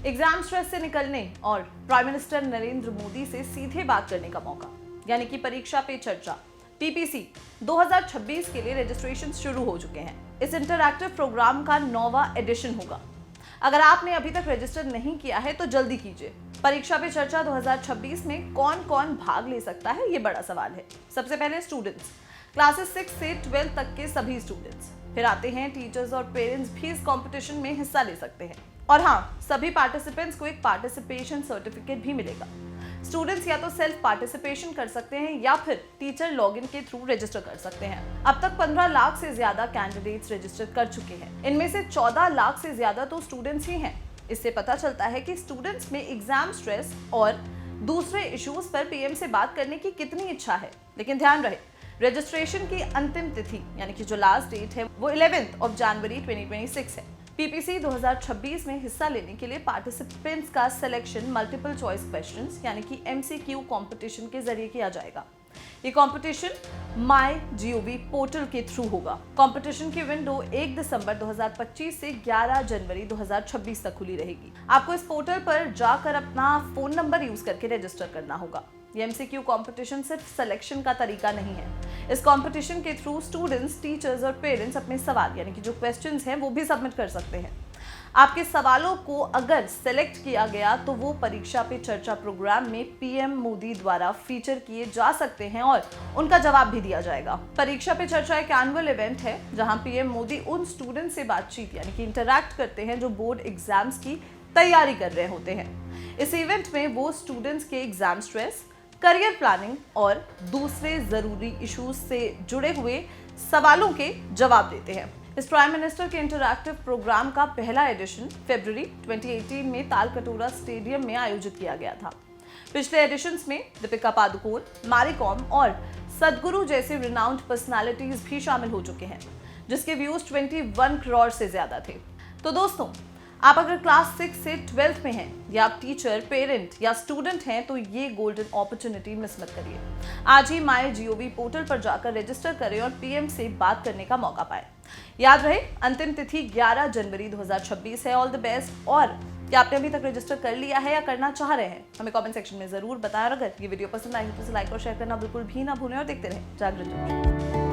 Exam stress से निकलने और प्राइम मिनिस्टर नरेंद्र मोदी से सीधे बात करने का मौका, यानी कि परीक्षा पे चर्चा पीपीसी 2026 के लिए रजिस्ट्रेशन शुरू हो चुके हैं। इस इंटरैक्टिव प्रोग्राम का 9वां एडिशन होगा। अगर आपने अभी तक रजिस्टर नहीं किया है तो जल्दी कीजिए। परीक्षा पे चर्चा 2026 में कौन कौन भाग ले सकता है, ये बड़ा सवाल है। सबसे पहले स्टूडेंट्स, क्लासेस 6 से 12 तक के सभी स्टूडेंट्स। फिर आते हैं टीचर्स और पेरेंट्स भी इस कंपटीशन में हिस्सा ले सकते हैं। और हाँ, सभी पार्टिसिपेंट्स को एक पार्टिसिपेशन सर्टिफिकेट भी मिलेगा। स्टूडेंट्स या तो सेल्फ पार्टिसिपेशन कर सकते हैं या फिर टीचर लॉगिन के थ्रू रजिस्टर कर सकते हैं। अब तक 15 लाख से ज्यादा कैंडिडेट्स रजिस्टर कर चुके हैं। इनमें से 14 लाख से ज्यादा तो स्टूडेंट्स ही हैं। इससे पता चलता है कि स्टूडेंट्स में एग्जाम स्ट्रेस और दूसरे इश्यूज पर पीएम से बात करने की कितनी इच्छा है। लेकिन ध्यान रहे, रजिस्ट्रेशन की अंतिम तिथि यानी कि जो लास्ट डेट है वो 11 जनवरी 2026 है। पीपीसी 2026 में हिस्सा लेने के लिए पार्टिसिपेंट्स का सिलेक्शन मल्टीपल चॉइस क्वेश्चंस यानी कि एमसीक्यू कंपटीशन के जरिए किया जाएगा। ये कंपटीशन माई जीओवी पोर्टल के थ्रू होगा। कंपटीशन की विंडो 1 दिसंबर 2025 से 11 जनवरी 2026 तक खुली रहेगी। आपको इस पोर्टल पर जाकर अपना फोन नंबर यूज करके रजिस्टर करना होगा। ये एमसीक्यू कंपटीशन सिर्फ सिलेक्शन का तरीका नहीं है। इस कंपटीशन के थ्रू स्टूडेंट्स, टीचर्स और पेरेंट्स अपने सवाल यानी कि जो क्वेश्चंस हैं वो भी सबमिट कर सकते हैं। आपके सवालों को अगर सेलेक्ट किया गया तो वो परीक्षा पे चर्चा प्रोग्राम में पीएम मोदी द्वारा फीचर किए जा सकते हैं और उनका जवाब भी दिया जाएगा। परीक्षा पे चर्चा एक एनुअल इवेंट है जहां पीएम मोदी उन स्टूडेंट से बातचीत यानी कि इंटरैक्ट करते हैं जो बोर्ड एग्जाम्स की तैयारी कर रहे होते हैं। इस इवेंट में वो स्टूडेंट्स के एग्जाम स्ट्रेस, करियर प्लानिंग और दूसरे जरूरी इश्यूज से जुड़े हुए सवालों के जवाब देते हैं। इस प्राइम मिनिस्टर के इंटरैक्टिव प्रोग्राम का पहला एडिशन फरवरी 2018 में तालकटोरा स्टेडियम में आयोजित किया गया था। पिछले एडिशंस में दीपिका पादुकोण, मैरी कॉम और सदगुरु जैसे रिनाउंड पर्सनालिटीज भी शामिल हो चुके हैं, जिसके व्यूज 21 करोड़ से ज्यादा थे। तो दोस्तों, आप अगर क्लास 6 से 12 में हैं या आप टीचर, पेरेंट या स्टूडेंट हैं तो ये गोल्डन अपॉर्चुनिटी मिस मत करिए। आज ही माई जीओवी पोर्टल पर जाकर रजिस्टर करें और पीएम से बात करने का मौका पाएं। याद रहे, अंतिम तिथि 11 जनवरी 2026 है। All the best. और क्या आपने अभी तक रजिस्टर कर लिया है या करना चाह रहे हैं, हमें कमेंट सेक्शन में जरूर बताएं। और अगर ये वीडियो पसंद आई तो इसे लाइक और शेयर करना बिल्कुल भी ना भूलें और देखते रहें जागरण न्यूज।